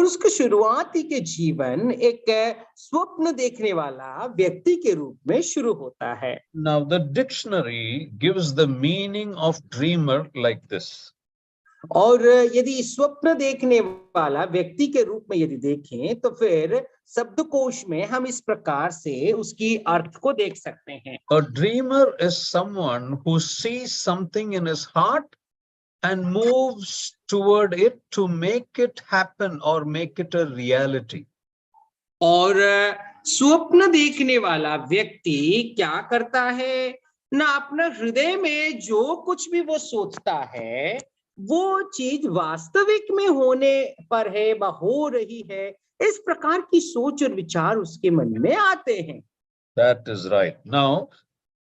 उसके शुरुआती के जीवन एक स्वप्न देखने वाला व्यक्ति के रूप में शुरू होता है। Now the dictionary gives the meaning of dreamer like this. और यदि स्वप्न देखने वाला व्यक्ति के रूप में यदि देखें तो फिर शब्दकोश में हम इस प्रकार से उसकी अर्थ को देख सकते हैं। A dreamer is someone who sees something in his heart and moves toward it to make it happen or make it a reality. और स्वप्न देखने वाला व्यक्ति क्या करता है ना, अपना हृदय में जो कुछ भी वो सोचता है वो चीज वास्तविक में होने पर है व हो रही है, इस प्रकार की सोच और विचार उसके मन में आते हैं। That is right. Now,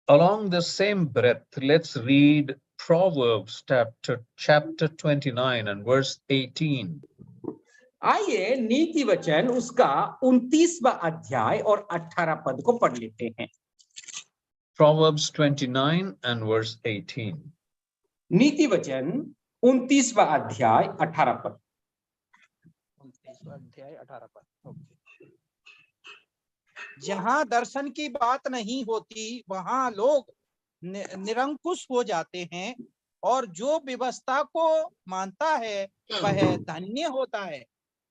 along the same breath, let's read Proverbs chapter 29 and verse 18. आइए नीति वचन उसका 29वां अध्याय और 18 पद को पढ़ लेते हैं। Proverbs 29 and verse 18. नीति वचन 29वां अध्याय 18 पद। 29वां अध्याय 18 पद। जहां दर्शन की बात नहीं होती वहां लोग निरंकुश हो जाते हैं, और जो व्यवस्था को मानता है वह धन्य होता है।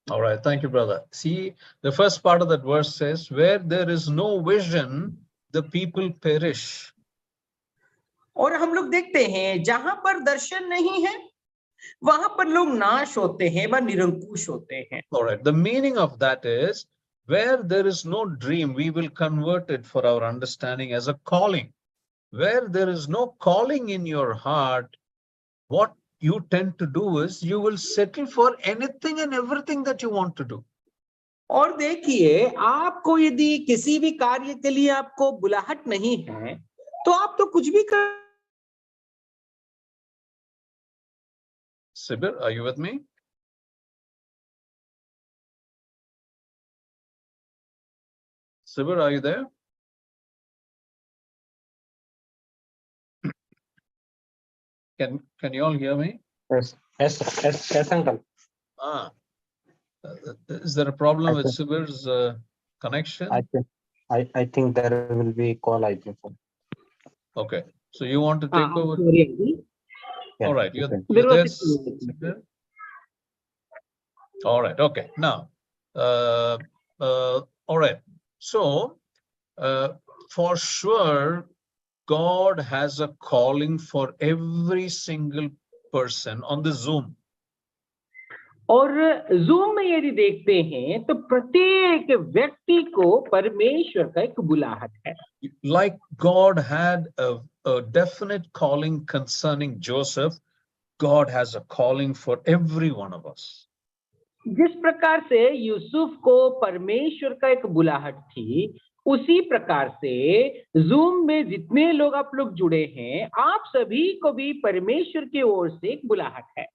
All right, thank you, brother. See, the first part of that verse says, where there is no vision, the people perish. और हम लोग देखते हैं जहां पर दर्शन नहीं है वहां पर लोग नाश होते हैं व निरंकुश होते हैं। All right, the meaning of that is, where there is no dream, we will convert it for our understanding as a calling. Where there is no calling in your heart, what you tend to do is you will settle for anything and everything that you want to do. और देखिए, आपको यदि किसी भी कार्य के लिए आपको बुलाहट नहीं है तो आप तो कुछ भी कर। Sibir, are you with me? Sibir, are you there? Can you all hear me? Yes, uncle. Is there a problem with Sibir's connection? I think there will be a call, I think so. Okay, so you want to take over? Yeah, all right, you're there, Sibir? All right, okay. Now, all right. So, for sure, God has a calling for every single person on the Zoom. और zoom में यदि देखते हैं तो प्रत्येक व्यक्ति को परमेश्वर का एक बुलाहट है। Like God had a definite calling concerning Joseph, God has a calling for every one of us. जिस प्रकार से यूसुफ को परमेश्वर का एक बुलाहट थी, उसी प्रकार से जूम में जितने लोग आप लोग जुड़े हैं, आप सभी को भी परमेश्वर की ओर से एक बुलाहट है।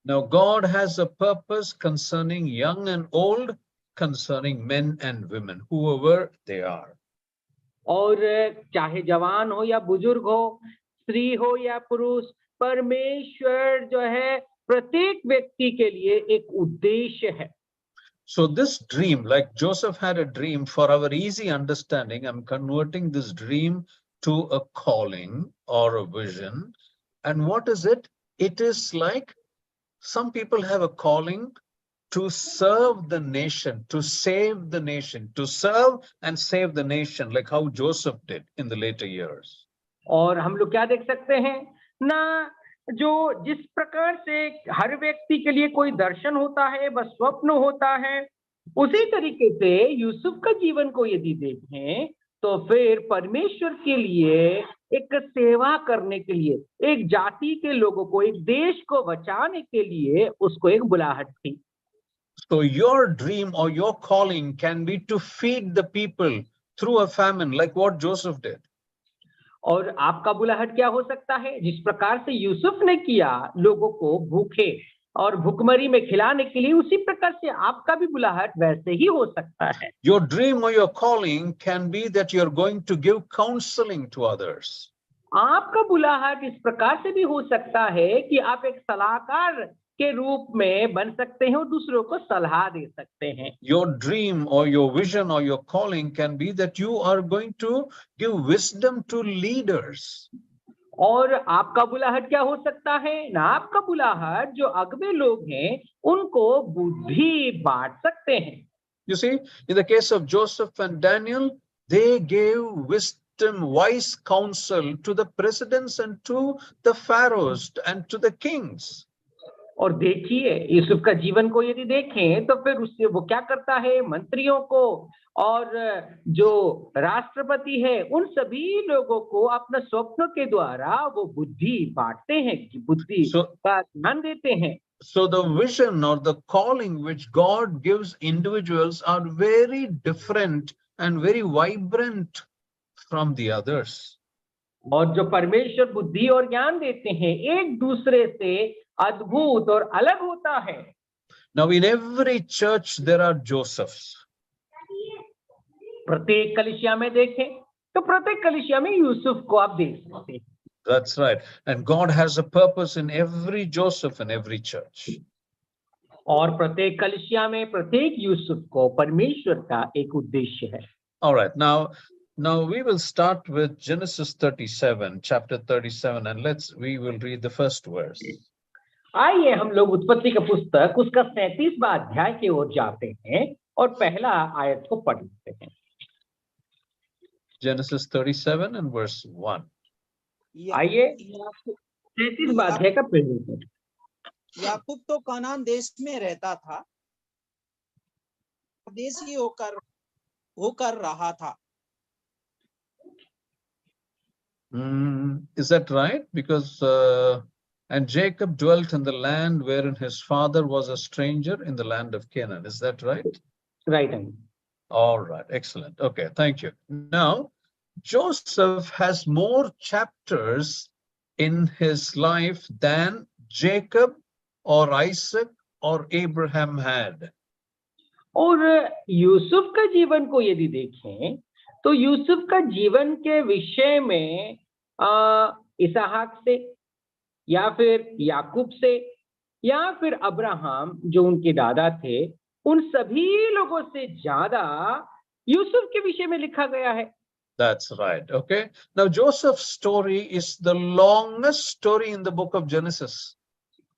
Now God has a purpose concerning young and old, concerning men and women, whoever they are. और चाहे जवान हो या बुजुर्ग हो, स्त्री हो या पुरुष, परमेश्वर जो है प्रत्येक व्यक्ति के लिए एक उद्देश्य है। So this dream, like Joseph had a dream, for our easy understanding, I'm converting this dream to a calling or a vision. And what is it? It is like some people have a calling to serve the nation, to save the nation, to serve and save the nation, like how Joseph did in the later years. और हम लोग क्या देख सकते हैं ना, जो जिस प्रकार से हर व्यक्ति के लिए कोई दर्शन होता है, वह स्वप्न होता है, उसी तरीके से यूसुफ का जीवन को यदि देखें तो फिर परमेश्वर के लिए एक सेवा करने के लिए, एक जाति के लोगों को, एक देश को बचाने के लिए उसको एक बुलाहट थी। So your dream or your calling can be to feed the people through a famine, like what Joseph did. और आपका बुलाहट क्या हो सकता है? जिस प्रकार से यूसुफ ने किया लोगों को भूखे और भूखमरी में खिलाने के लिए, उसी प्रकार से आपका भी बुलाहट वैसे ही हो सकता है। Your dream or your calling can be that you're going to give counseling to others. आपका बुलाहट इस प्रकार से भी हो सकता है कि आप एक सलाहकार के रूप में बन सकते हैं और दूसरों को सलाह दे सकते हैं। Your dream or your vision or your calling can be that you are going to give wisdom to leaders. और आपका बुलाहट क्या हो सकता है ना? आपका बुलाहट जो अगुवे लोग हैं उनको बुद्धि बांट सकते हैं। You see, in the case of Joseph and Daniel, they gave wisdom, wise counsel to the presidents and to the pharaohs and to the kings. और देखिए यूसुफ का जीवन को यदि देखें तो फिर उससे वो क्या करता है? मंत्रियों को और जो राष्ट्रपति है उन सभी लोगों को अपना स्वप्न के द्वारा वो बुद्धि बांटते हैं, कि बुद्धि का ध्यान देते हैं। So the vision or the calling which God gives individuals are very different and very vibrant from the others. और जो परमेश्वर बुद्धि और ज्ञान देते हैं एक दूसरे से अद्भुत और अलग होता है। Now in every church there are Josephs. प्रत्येक कलीसिया में देखें तो प्रत्येक कलीसिया में यूसुफ को आप देख सकते हैं। That's right. And God has a purpose in every Joseph in every church. और प्रत्येक कलीसिया में प्रत्येक यूसुफ को परमेश्वर का एक उद्देश्य है। All right. Now we will start with Genesis 37, chapter 37, and we will read the first verse. आइए हम लोग उत्पत्ति का पुस्तक उसका 37वां अध्याय की ओर जाते हैं और पहला आयत को पढ़ते हैं। Genesis 37 and verse 1. आइए 37वां अध्याय का पहला पद। याकूब तो कनान देश में रहता था, परदेशी होकर रहा था। Is that right? Because and Jacob dwelt in the land wherein his father was a stranger in the land of Canaan. Is that right? Right. All right. Excellent. Okay. Thank you. Now, Joseph has more chapters in his life than Jacob or Isaac or Abraham had. और यूसुफ का जीवन को यदि देखें तो यूसुफ का जीवन के विषय में इसहाक से या फिर याकूब से या फिर अब्राहम जो उनके दादा थे उन सभी लोगों से ज्यादा यूसुफ के विषय में लिखा गया है। That's right. Okay. Now Joseph's story is the longest story in the book of Genesis.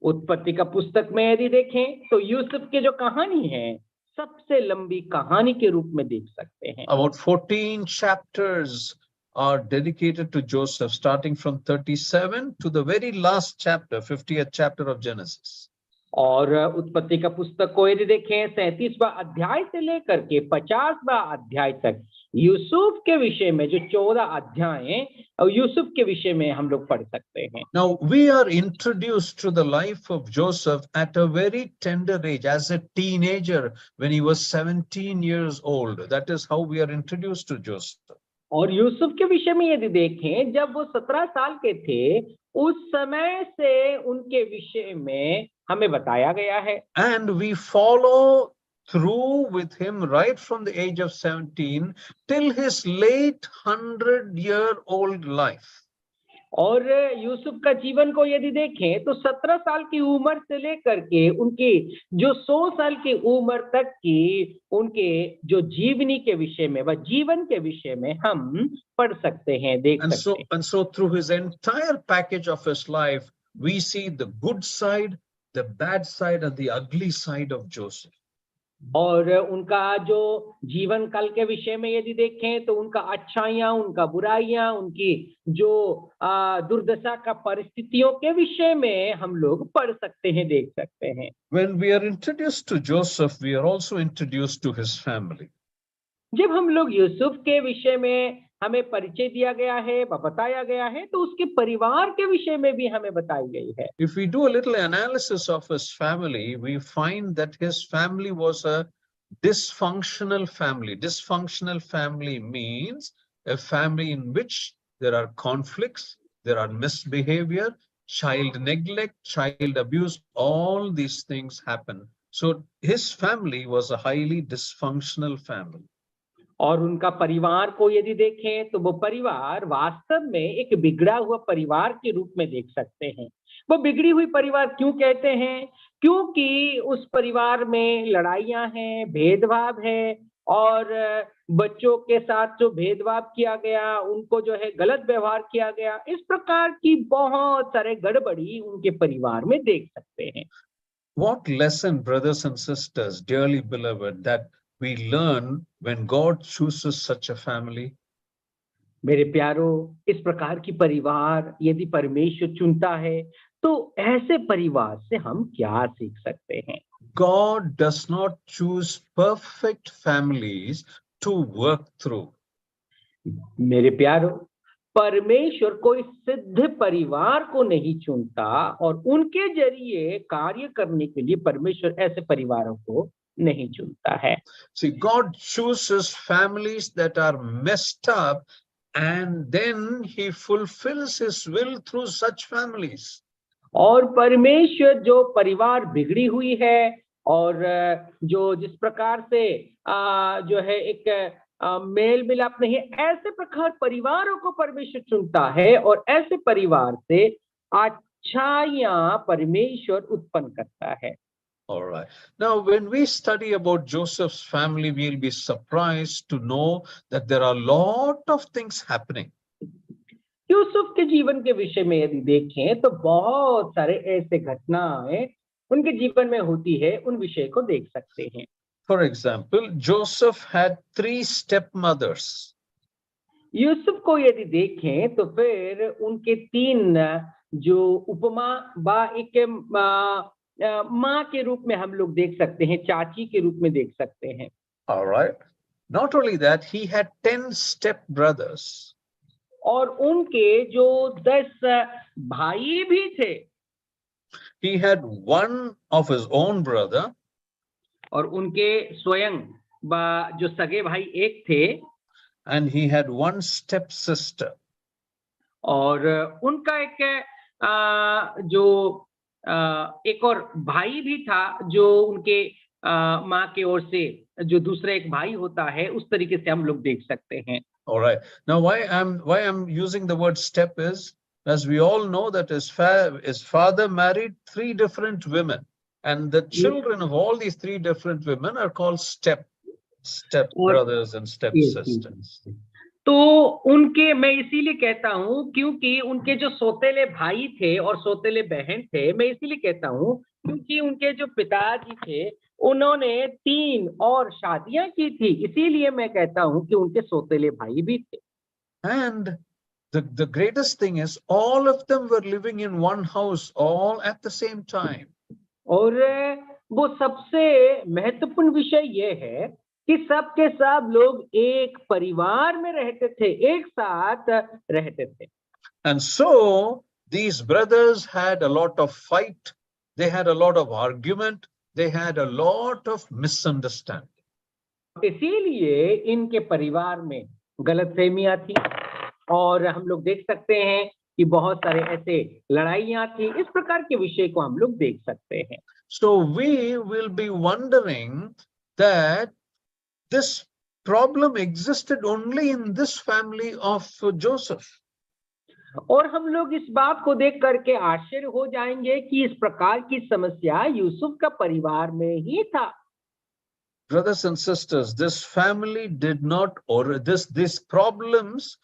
उत्पत्ति का पुस्तक में यदि देखें तो यूसुफ की जो कहानी है सबसे लंबी कहानी के रूप में देख सकते हैं। About 14 chapters are dedicated to Joseph, starting from 37 to the very last chapter, 50th chapter of Genesis. और उत्पत्ति का पुस्तक को यदि देखें 37वां अध्याय से लेकर के 50वां अध्याय तक यूसुफ के विषय में जो 14 अध्याय हैं यूसुफ के विषय में हम लोग पढ़ सकते हैं। Now we are introduced to the life of Joseph at a very tender age, as a teenager when he was 17 years old. That is how we are introduced to Joseph. और यूसुफ के विषय में यदि देखें जब वो 17 साल के थे उस समय से उनके विषय में हमें बताया गया है। And we follow through with him right from the age of 17 till his late 100-year-old life. और यूसुफ का जीवन को यदि देखें तो 17 साल की उम्र से लेकर के उनकी जो 100 साल की उम्र तक की उनके जो जीवनी के विषय में व जीवन के विषय में हम पढ़ सकते हैं, देख सकते हैं। And so through his entire package of his life, we see the good side, the bad side, and the ugly side of Joseph. और उनका जो जीवन काल के विषय में यदि देखें तो उनका अच्छाइयां, उनका बुराइयां, उनकी जो दुर्दशा का परिस्थितियों के विषय में हम लोग पढ़ सकते हैं, देख सकते हैं। When we are introduced to Joseph, we are also introduced to his family. जब हम लोग यूसुफ के विषय में हमें परिचय दिया गया है, बताया गया है, तो उसके परिवार के विषय में भी हमें बताई गई है। If we do a little analysis of his family, we find that his family was a dysfunctional family. Dysfunctional family means a family in which there are conflicts, there are misbehavior, child neglect, child abuse, all these things happen. So his family was a highly dysfunctional family. और उनका परिवार को यदि देखें तो वो परिवार वास्तव में एक बिगड़ा हुआ परिवार के रूप में देख सकते हैं। वो बिगड़ी हुई परिवार क्यों कहते हैं? क्योंकि उस परिवार में लड़ाइयां हैं, भेदभाव है, और बच्चों के साथ जो भेदभाव किया गया, उनको जो है गलत व्यवहार किया गया, इस प्रकार की बहुत सारे गड़बड़ी उनके परिवार में देख सकते हैं। What lesson, brothers and sisters, dearly beloved, that we learn when God chooses such a family? मेरे प्यारो, इस प्रकार की परिवार यदि परमेश्वर चुनता है, तो ऐसे परिवार से हम क्या सीख सकते हैं? God does not choose perfect families to work through. मेरे प्यारो, परमेश्वर कोई सिद्ध परिवार को नहीं चुनता, और उनके जरिए कार्य करने के लिए परमेश्वर ऐसे परिवारों को नहीं चुनता है। See, God chooses families that are messed up, and then he fulfills his will through such families. और परमेश्वर जो परिवार बिगड़ी हुई है, और जो जिस प्रकार से जो है एक मेल मिलाप नहीं है, ऐसे प्रकार परिवारों को परमेश्वर चुनता है, और ऐसे परिवार से अच्छाइयां परमेश्वर उत्पन्न करता है। All right. Now, when we study about Joseph's family, we'll be surprised to know that there are a lot of things happening. Yusuf के जीवन के विषय में यदि देखें, तो बहुत सारे ऐसे घटनाएं उनके जीवन में होती है, उन विषय को देख सकते हैं। For example, Joseph had 3 stepmothers. Yusuf को यदि देखें, तो फिर उनके 3 जो उपमा बा एक माँ के रूप में हम लोग देख सकते हैं, चाची के रूप में देख सकते हैं। All right. Not only that, he had 10 stepbrothers. और उनके जो 10 भाई भी थे। He had one of his own brother. और उनके स्वयं जो सगे भाई एक थे। And he had one stepsister. और उनका एक जो एक और भाई भी था, जो उनके माँ के ओर से जो दूसरा एक भाई होता है, उस तरीके से हम लोग देख सकते हैं। All right. Now, why I'm using the word step is, as we all know, that his father married 3 different women, and the children of all these 3 different women are called step brothers and stepsisters. तो उनके, मैं इसीलिए कहता हूं, क्योंकि उनके जो सौतेले भाई थे और सौतेले बहन थे, मैं इसीलिए कहता हूं क्योंकि उनके जो पिताजी थे, उन्होंने 3 और शादियां की थी, इसीलिए मैं कहता हूं कि उनके सौतेले भाई भी थे। And the greatest thing is, all of them were living in one house all at the same time. और वो सबसे महत्वपूर्ण विषय ये है कि सब के सब लोग एक परिवार में रहते थे, एक साथ रहते थे। And so these brothers had a lot of fight, they had a lot of argument, they had a lot of misunderstanding. इसीलिए इनके परिवार में गलतफहमियां थी, और हम लोग देख सकते हैं कि बहुत सारे ऐसे लड़ाइयां थी। इस प्रकार के विषय को हम लोग देख सकते हैं। So we will be wondering that this problem existed only in this family of Joseph. और हम लोग इस बात को देख करके आश्चर्य हो जाएंगे कि इस प्रकार की समस्या यूसुफ का परिवार में ही था। Brothers and sisters, this family did not, or these problems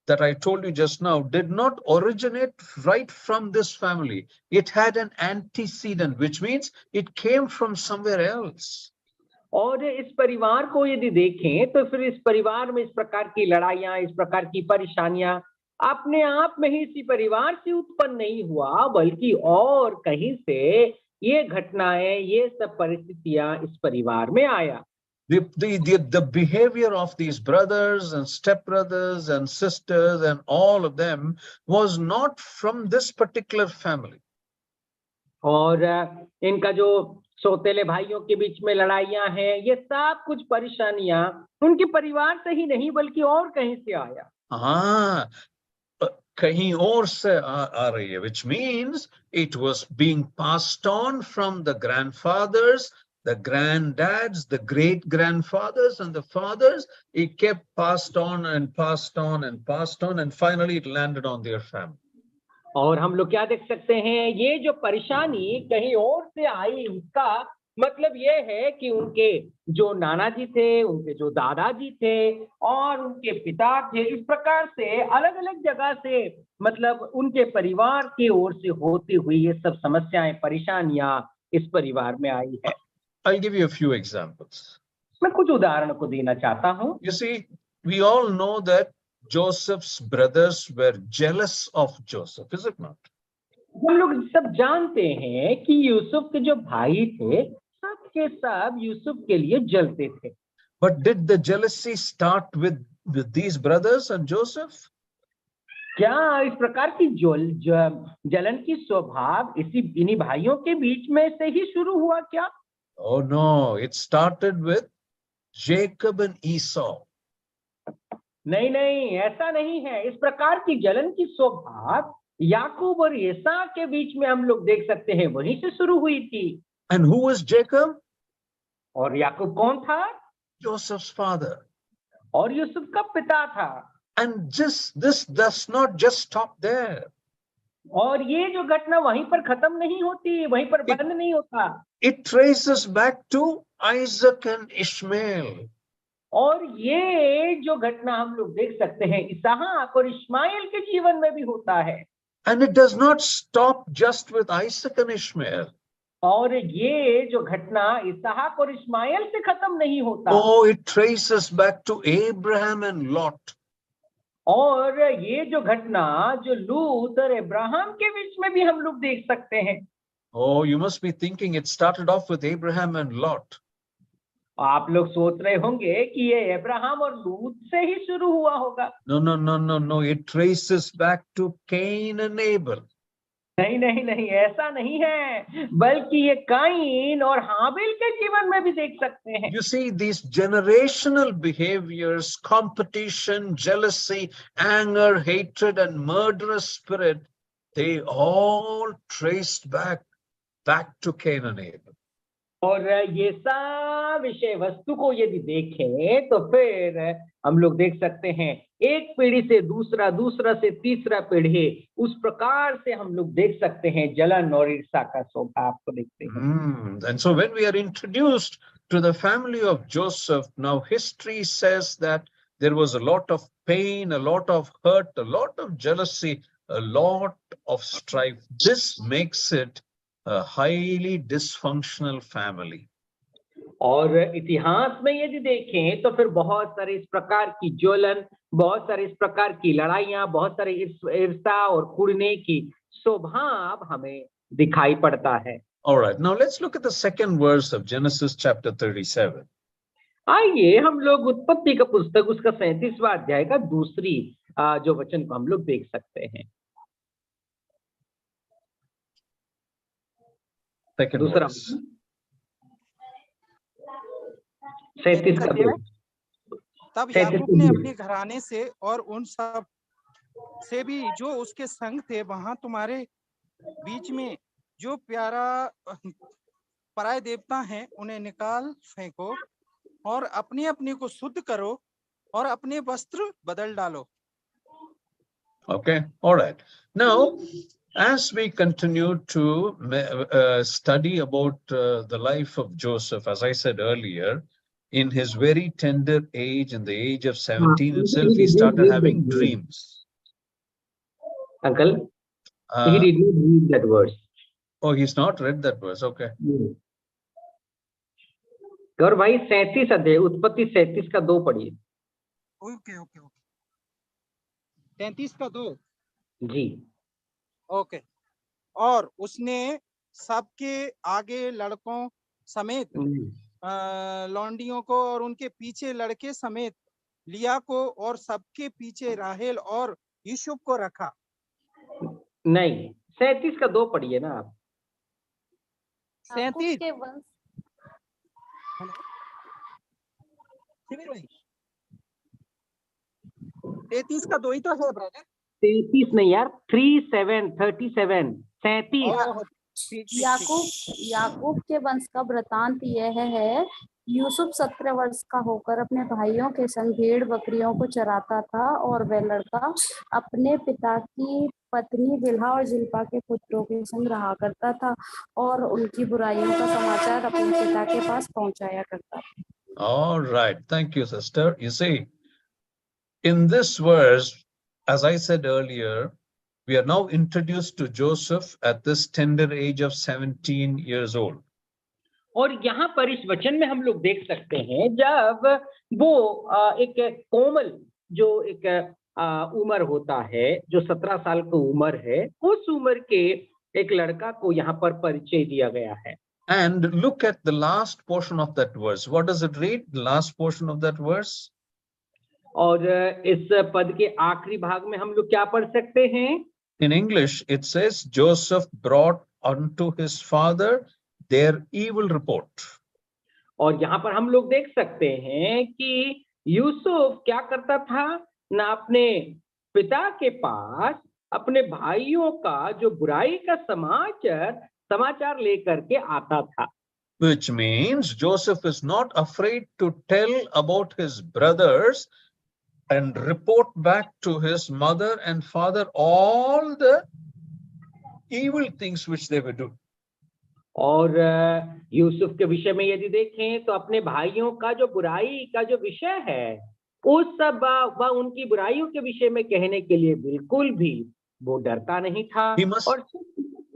that I told you just now did not originate right from this family. It had an antecedent, which means it came from somewhere else. और इस परिवार को यदि देखें, तो फिर इस परिवार में इस प्रकार की लड़ाइयां, इस प्रकार की परेशानियां अपने आप में ही इसी परिवार से उत्पन्न नहीं हुआ, बल्कि और कहीं से ये घटनाएं, ये सब परिस्थितियां इस परिवार में आया। The behavior of these brothers and stepbrothers and sisters and all of them was not from this particular family. और इनका जो सौतेले भाइयों के बीच में लड़ाइयां हैं, ये सब कुछ परेशानियां उनके परिवार से ही नहीं, बल्कि और कहीं से आया। कहीं और से आ रही है, which means it was being passed on from the grandfathers, the granddads, the great grandfathers, and the fathers. It kept passed on and passed on and passed on, and finally it landed on their family. और हम लोग क्या देख सकते हैं, ये जो परेशानी कहीं और से आई, उसका मतलब ये है कि उनके जो नाना जी थे, उनके जो दादाजी थे और उनके पिता थे, इस प्रकार से अलग अलग जगह से, मतलब उनके परिवार की ओर से होती हुई ये सब समस्याएं, परेशानियां इस परिवार में आई है। I'll give you a few examples. मैं कुछ उदाहरण को देना चाहता हूँ। You see, we all know that Joseph's brothers were jealous of Joseph, is it not? हम लोग सब जानते हैं कि यूसुफ के जो भाई थे, सब के सब यूसुफ के लिए जलते थे। But did the jealousy start with these brothers and Joseph? क्या इस प्रकार की जलन की स्वभाव इन्हीं भाइयों के बीच में से ही शुरू हुआ क्या? Oh no, it started with Jacob and Esau. नहीं नहीं, ऐसा नहीं है। इस प्रकार की जलन की स्वभाव याकूब और एसा के बीच में हम लोग देख सकते हैं, वहीं से शुरू हुई थी। And who was Jacob? और याकूब कौन था? Joseph's father. और यूसुफ का पिता था। And this does not just stop there. और ये जो घटना वहीं पर खत्म नहीं होती, वहीं पर बंद नहीं होता। It traces back to Isaac and Ishmael. और ये जो घटना हम लोग देख सकते हैं, इसहाक और इश्माइल के जीवन में भी होता है। And it does not stop just with Isaac and Ishmael. और ये जो घटना इसहाक और इश्माइल से खत्म नहीं होता। Oh, it traces back to Abraham and Lot. और ये जो घटना जो लूत और अब्राहम के बीच में भी हम लोग देख सकते हैं। Oh, you must be thinking it started off with Abraham and Lot. आप लोग सोच रहे होंगे कि ये अब्राहम और लूत से ही शुरू हुआ होगा। No, no, no, no, no. It traces back to Cain and Abel. नहीं नहीं नहीं, ऐसा नहीं है, बल्कि ये काइन और हाबिल के जीवन में भी देख सकते हैं। You see, these generational behaviors, competition, jealousy, anger, hatred, and murderous spirit, they all traced back to Cain and Abel. और ये सब विषय वस्तु को यदि देखें तो फिर हम लोग देख सकते हैं, एक पीढ़ी से दूसरा, दूसरा से तीसरा पीढ़ी, उस प्रकार से हम लोग देख सकते हैं जलन और ईर्ष्या का स्वभाव को देखते हैं। And so when we are introduced to the family of Joseph, now history says that there was a lot of pain, a lot of hurt, a lot of jealousy, a lot of strife. This makes it a highly dysfunctional family. और इतिहास में यदि देखें तो फिर बहुत सारे इस प्रकार की ज्वलन, बहुत सारे इस प्रकार की लड़ाइयां, बहुत सारे ईर्ष्या और कुड़ने की स्वभाव हमें दिखाई पड़ता है। All right, now let's look at the second verse of Genesis chapter 37. आइए हम लोग उत्पत्ति का पुस्तक उसका 37वां अध्याय का दूसरी जो वचन को हम लोग देख सकते हैं। Second दूसरा verse. 37 का 2। तब याकूब ने अपने घराने से और उन सब से भी जो उसके संग थे, वहां तुम्हारे बीच में जो पराये देवता हैं, उन्हें निकाल फेंको और अपने अपने को शुद्ध करो और अपने वस्त्र बदल डालो। Okay, all right. Now, as we continue to study about the life of Joseph, as I said earlier, in his very tender age, in the age of 17 itself, he started having dreams. Uncle, he did not read that verse. Oh, he's not read that verse. Okay. और भाई 37 अध्याय, उत्पत्ति 37 का 2 पढ़िए। Okay okay okay, 33 का 2 जी। Okay. और उसने सबके आगे लड़कों समेत लौंडियों को और उनके पीछे लड़के समेत लिया को और सबके पीछे राहेल और यूसुफ को रखा। नहीं, 37 का 2 पढ़िए ना आप। 37 33 का 2 ही तो है ब्रदर। 33 नहीं यार, 37 याकूब के वंश का वृतांत यह है, यूसुफ 17 वर्ष का होकर अपने भाइयों के संग भेड़ बकरियों को चराता था और वह लड़का अपने पिता की पत्नी बिल्हा और जिल्पा के पुत्रों के संग रहा करता था और उनकी बुराइयों का समाचार अपने पिता के पास पहुंचाया करता था। All right. Thank you, sister. You see, in this verse, as I said earlier, we are now introduced to Joseph at this tender age of 17 years old. और यहाँ पर इस वचन में हम लोग देख सकते हैं जब वो एक कोमल जो एक उम्र होता है, जो 17 साल की उम्र है, उस उम्र के एक लड़का को यहाँ पर परिचय दिया गया है। And look at the last portion of that verse. What does it read? The last portion of that verse? और इस पद के आखिरी भाग में हम लोग क्या पढ़ सकते हैं? In English, it says, Joseph brought unto his father their evil report. और यहाँ पर हम लोग देख सकते हैं कि यूसुफ क्या करता था ना, अपने पिता के पास अपने भाइयों का जो बुराई का समाचार लेकर के आता था। Which means Joseph is not afraid to tell about his brothers and report back to his mother and father all the evil things which they were doing. और यूसुफ के विषय में यदि देखें तो अपने भाइयों का जो बुराई का जो विषय है, उस सब व उनकी बुराइयों के विषय में कहने के लिए बिल्कुल भी वो डरता नहीं था और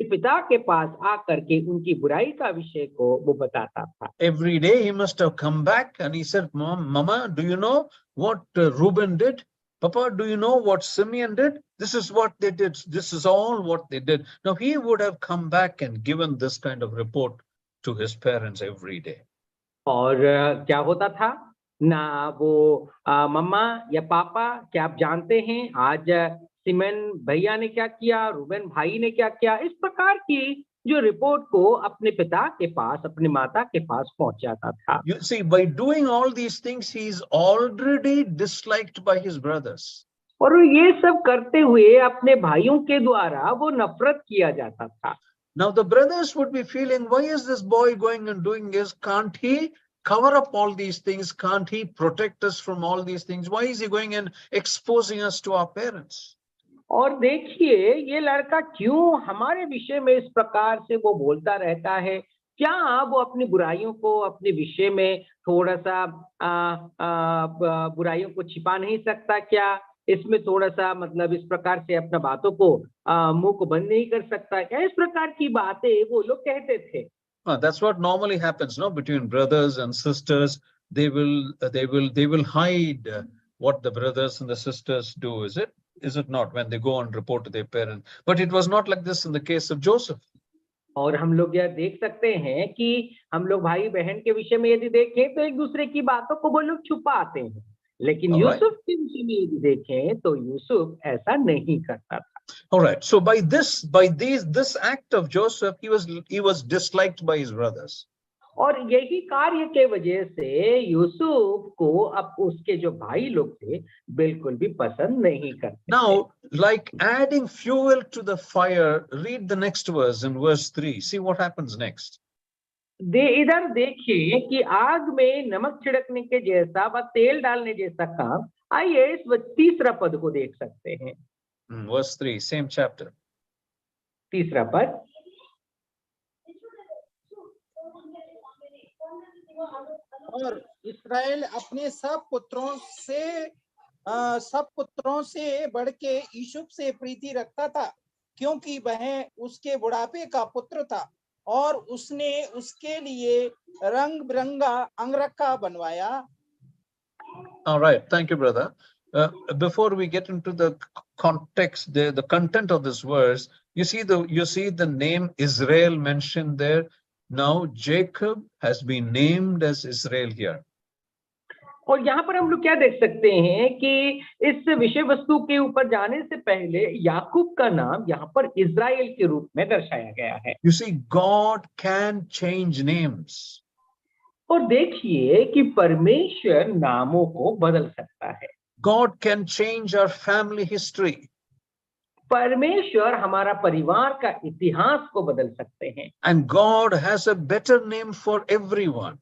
पिता के पास आकर के उनकी बुराई का विषय को वो बताता था। Every day he must have come back and he said, Mama, do you know what Reuben did? Papa, do you know what Simeon did? This is what they did. This is all what they did. Now he would have come back and given this kind of report to his parents every day. और क्या होता था ना, वो मम्मा या पापा, क्या आप जानते हैं आज सिमन भैया ने क्या किया, रूबेन भाई ने क्या किया, इस प्रकार की जो रिपोर्ट को अपने पिता के पास, अपनी माता के पास पहुंचाता था। You see, by doing all these things, he is already disliked by his brothers. और ये सब करते हुए अपने भाइयों के द्वारा वो नफरत किया जाता था। Now the brothers would be feeling, why is this boy going and doing this? Can't he cover up all these things? Can't he protect us from all these things? Why is he going and exposing us to our parents? और देखिए ये लड़का क्यों हमारे विषय में इस प्रकार से वो बोलता रहता है, क्या वो अपनी बुराइयों को अपने विषय में थोड़ा सा बुराइयों को छिपा नहीं सकता क्या? इसमें थोड़ा सा मतलब इस प्रकार से अपना बातों को मुंह को बंद नहीं कर सकता क्या? इस प्रकार की बातें वो लोग कहते थे। That's what normally happens, no? Between brothers and sisters, they will hide what the brothers and the sisters do. Is it not, when they go and report to their parents? But it was not like this in the case of Joseph. और हम लोग यह देख सकते हैं कि हम लोग भाई बहन के विषय में यदि देखें तो एक दूसरे की बातों को वो लोग छुपाते हैं, लेकिन यूसुफ के विषय में यदि देखें तो यूसुफ ऐसा नहीं करता था। All right. So by this act of Joseph, he was disliked by his brothers. और यही कार्य के वजह से यूसुफ को अब उसके जो भाई लोग थे बिल्कुल भी पसंद नहीं करते। Now, like adding fuel to the fire, read the next verse in verse 3. See what happens next. इधर देखिए कि आग में नमक छिड़कने के जैसा व तेल डालने जैसा काम, आइए इस तीसरा पद को देख सकते हैं। Verse 3, same chapter. तीसरा पद, और इस्राएल अपने सब पुत्रों से बढ़ के यूसुफ से प्रीति रखता था, क्योंकि वह उसके बुढ़ापे का पुत्र था और उसने उसके लिए रंग बिरंगा अंगरखा बनवाया। All right, thank you, brother. Before we get into the context, the content of this verse, you see the name Israel mentioned there. Now Jacob has been named as Israel here. और यहाँ पर हम लोग क्या देख सकते हैं कि इस विषय वस्तु के ऊपर जाने से पहले याकूब का नाम यहाँ पर इज़राइल के रूप में दर्शाया गया है। You see, God can change names. और देखिए कि परमेश्वर नामों को बदल सकता है। God can change our family history. परमेश्वर हमारा परिवार का इतिहास को बदल सकते हैं। And God has a better name for everyone.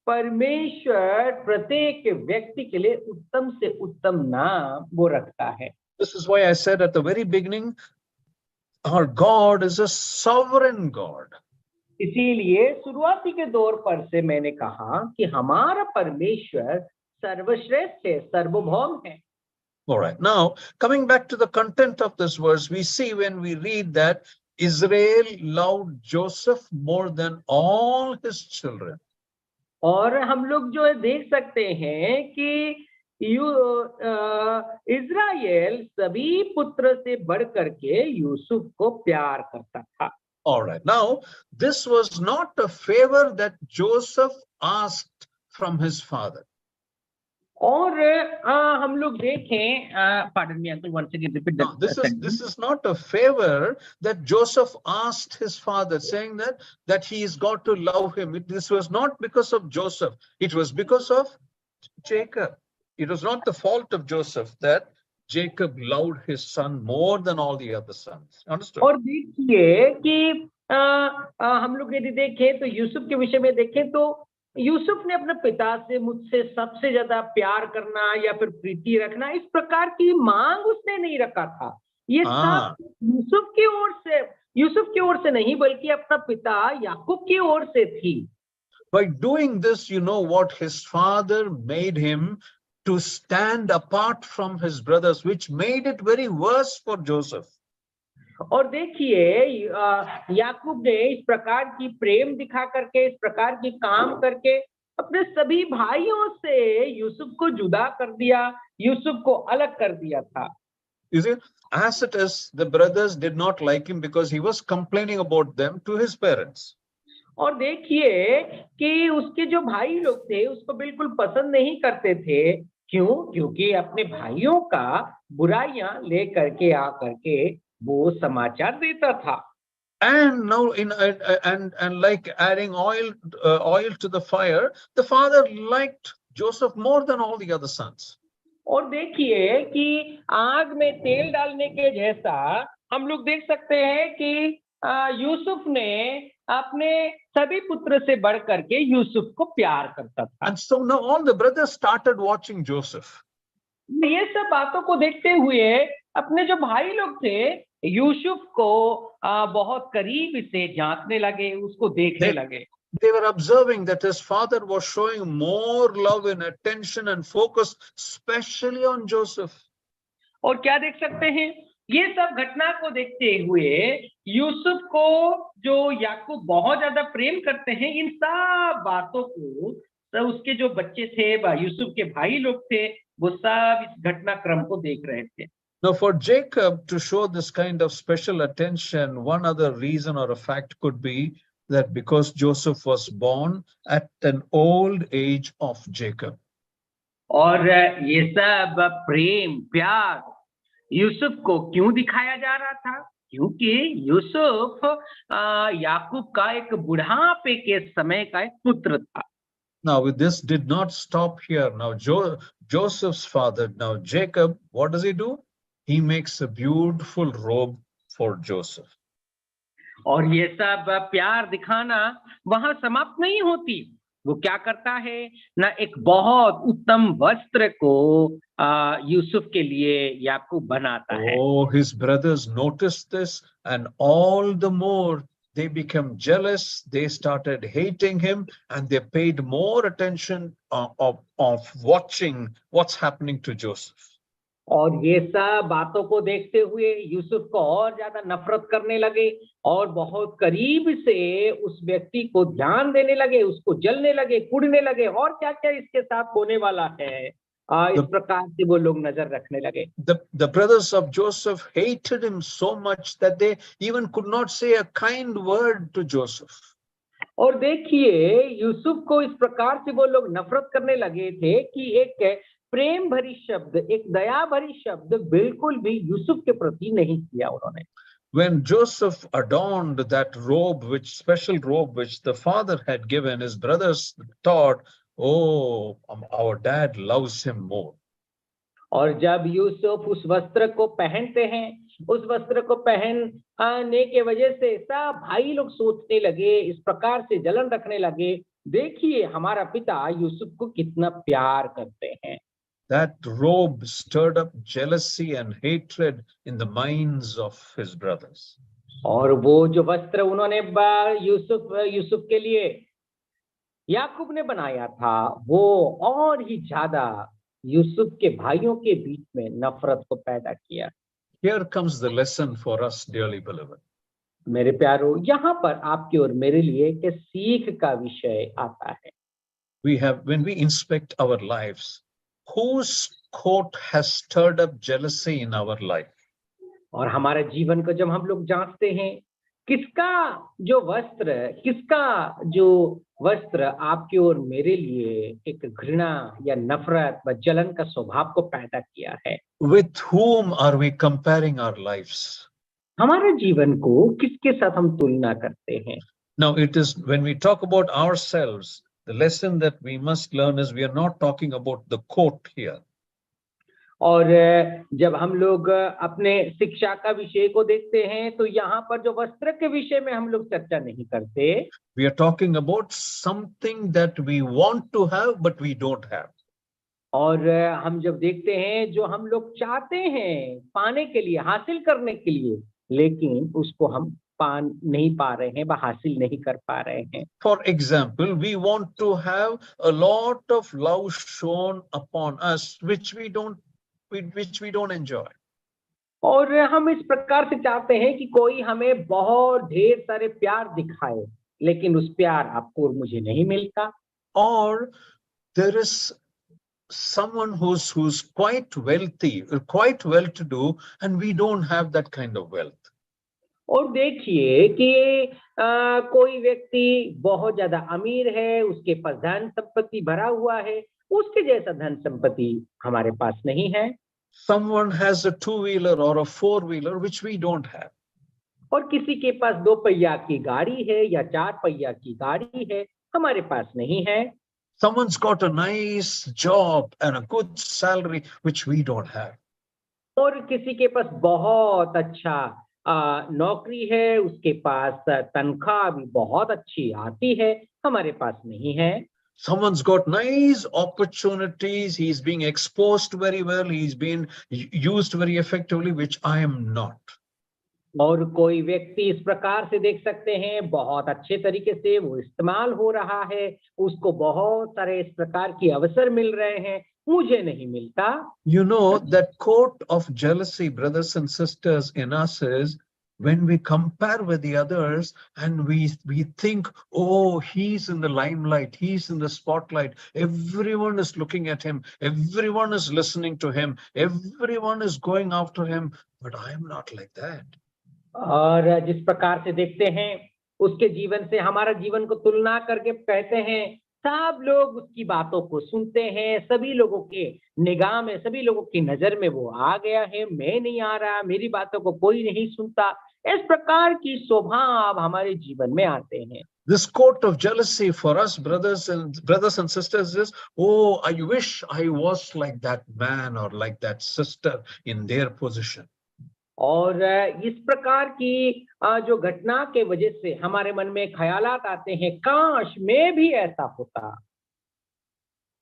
परमेश्वर प्रत्येक व्यक्ति के लिए उत्तम से उत्तम नाम वो रखता है। This is why I said at the very beginning, Our God is a sovereign God. इसीलिए शुरुआती के दौर पर से मैंने कहा कि हमारा परमेश्वर सर्वश्रेष्ठ है, सार्वभौम है। All right. Now, coming back to the content of this verse, we see when we read that Israel loved Joseph more than all his children. और हम लोग जो है देख सकते हैं कि इज़राइल सभी पुत्र से बढ़ करके यूसुफ को प्यार करता था। All right. Now, this was not a favor that Joseph asked from his father. और हम लोग देखें, pardon me uncle, once again repeat No, that this is not a favor that Joseph asked his father, saying that he's got to love him. This was not because of Joseph. It was because of Jacob. It was not the fault of Joseph that Jacob loved his son more than all the other sons. Understood? और देखिए कि हम लोग यदि देखें तो यूसुफ के विषय में देखें तो यूसुफ ने अपने पिता से मुझसे सबसे ज्यादा प्यार करना या फिर प्रीति रखना, इस प्रकार की मांग उसने नहीं रखा था। ये सब यूसुफ की ओर से नहीं बल्कि अपना पिता याकूब की ओर से थी। By doing this, you know what? His father made him to stand apart from his brothers, which made it very worse for Joseph. और देखिए याकूब ने इस प्रकार की प्रेम दिखा करके, इस प्रकार की काम करके अपने सभी भाइयों से यूसुफ को जुदा कर दिया, यूसुफ को अलग कर दिया था। You see, as it is, the brothers did not like him because he was complaining about them to his parents. और देखिए कि उसके जो भाई लोग थे उसको बिल्कुल पसंद नहीं करते थे। क्यों? क्योंकि अपने भाइयों का बुराइयां ले करके आ करके वो समाचार देता था। And now, and like adding oil to the fire, the father liked Joseph more than all the other sons. और देखिए कि आग में तेल डालने के जैसा हम लोग देख सकते हैं कि यूसुफ ने अपने सभी पुत्र से बढ़ करके यूसुफ को प्यार करता था। And so now all the brothers started watching Joseph. ये सब बातों को देखते हुए अपने जो भाई लोग थे यूसुफ को बहुत करीब से जांचने लगे, उसको देखने लगे। They were observing that his father was showing more love and attention and focus, especially on Joseph. और क्या देख सकते हैं? ये सब घटना को देखते हुए यूसुफ को जो याकूब बहुत ज्यादा प्रेम करते हैं, इन सब बातों को तो उसके जो बच्चे थे, यूसुफ के भाई लोग थे, वो सब इस घटनाक्रम को देख रहे थे। Now, for Jacob to show this kind of special attention, one other reason or a fact could be that because Joseph was born at an old age of Jacob. और ये सब प्रेम प्यार यूसुफ को क्यों दिखाया जा रहा था? क्योंकि यूसुफ याकूब का एक बुढ़ापे के समय का एक पुत्र था। Now, with this did not stop here. Now, Joseph's father, now Jacob, what does he do? He makes a beautiful robe for Joseph. और ये सब प्यार दिखाना वहां समाप्त नहीं होती। वो क्या करता है ना, एक बहुत उत्तम वस्त्र को यूसुफ के लिए याकूब बनाता है। Oh, his brothers noticed this, and all the more they became jealous. They started hating him, and they paid more attention of watching what's happening to Joseph. और ये सब बातों को देखते हुए यूसुफ को और ज्यादा नफरत करने लगे और बहुत करीब से उस व्यक्ति को ध्यान देने लगे, उसको जलने लगे, कुड़ने लगे और क्या क्या इसके साथ होने वाला है, इस प्रकार से वो लोग नजर रखने लगे। The brothers of Joseph hated him so much that they even could not say a kind word to Joseph. और देखिए यूसुफ को इस प्रकार से वो लोग नफरत करने लगे थे कि एक प्रेम भरी शब्द, एक दया भरी शब्द बिल्कुल भी यूसुफ के प्रति नहीं किया उन्होंने। When Joseph adorned that robe, special robe which the father had given, his brothers thought, oh, our dad loves him more. और जब यूसुफ उस वस्त्र को पहनते हैं, उस वस्त्र को पहनने के वजह से सब भाई लोग सोचने लगे, इस प्रकार से जलन रखने लगे, देखिए हमारा पिता यूसुफ को कितना प्यार करते हैं। That robe stirred up jealousy and hatred in the minds of his brothers. और वो जो वस्त्र उन्होंने यूसुफ के लिए याकूब ने बनाया था, वो और ही ज्यादा यूसुफ के भाइयों के बीच में नफरत को पैदा किया। Here comes the lesson for us, dearly beloved. मेरे प्यारो, यहाँ पर आपकी और मेरे लिए एक सीख का विषय आता है। When we inspect our lives, whose coat has stirred up jealousy in our life? और हमारे जीवन को जब हम लोग जांचते हैं, किसका जो वस्त्र आपकी और मेरे लिए एक घृणा या नफरत व जलन का स्वभाव को पैदा किया है। With whom are we comparing our lives? हमारे जीवन को किसके साथ हम तुलना करते हैं? Now, it is when we talk about ourselves, the lesson that we must learn is we are not talking about the coat here. और जब हम लोग अपने शिक्षा का विषय को देखते हैं, तो यहाँ पर जो वस्त्र के विषय में हम लोग चर्चा नहीं करते। We are talking about something that we want to have but we don't have. और हम जब देखते हैं जो हम लोग चाहते हैं पाने के लिए, हासिल करने के लिए, लेकिन उसको हम नहीं पा रहे हैं, हासिल नहीं कर पा रहे हैं। For example, we want to have a lot of love shown upon us, which we don't enjoy. और हम इस प्रकार से चाहते हैं कि कोई हमें बहुत ढेर सारे प्यार दिखाए, लेकिन उस प्यार आपको और मुझे नहीं मिलता। Or there is someone who's quite wealthy or quite well to do, and we don't have that kind of wealth. और देखिए कि कोई व्यक्ति बहुत ज्यादा अमीर है, उसके पास धन संपत्ति भरा हुआ है, उसके जैसा धन संपत्ति हमारे पास नहीं है। Someone has a two-wheeler or a four-wheeler, which we don't have. और किसी के पास 2 पहिया की गाड़ी है या 4 पहिया की गाड़ी है, हमारे पास नहीं है। Someone's got a nice job and a good salary, which we don't have. और किसी के पास बहुत अच्छा नौकरी है, उसके पास तनख्वाह भी बहुत अच्छी आती है, हमारे पास नहीं है। Someone's got nice opportunities, he's being exposed very well, he's been used very effectively, which I am not. और कोई व्यक्ति इस प्रकार से देख सकते हैं, बहुत अच्छे तरीके से वो इस्तेमाल हो रहा है, उसको बहुत सारे इस प्रकार की अवसर मिल रहे हैं, मुझे नहीं मिलता। You know, that coat of jealousy, brothers and sisters, in us is when we compare with the others and we think, oh, he's in the limelight, he's in the spotlight, everyone is looking at him, everyone is listening to him, everyone is going after him, but I am not like that. और जिस प्रकार से देखते हैं, उसके जीवन से हमारा जीवन को तुलना करके कहते हैं, सब लोग उसकी बातों को सुनते हैं, सभी लोगों के निगाह में, सभी लोगों की नजर में वो आ गया है, मैं नहीं आ रहा, मेरी बातों को कोई नहीं सुनता। इस प्रकार की स्वभाव हमारे जीवन में आते हैं। This coat of jealousy for us, brothers and sisters, is, oh, I wish I was like that man or like that sister in their position. और इस प्रकार की जो घटना के वजह से हमारे मन में ख्यालात आते हैं, काश मैं भी ऐसा होता।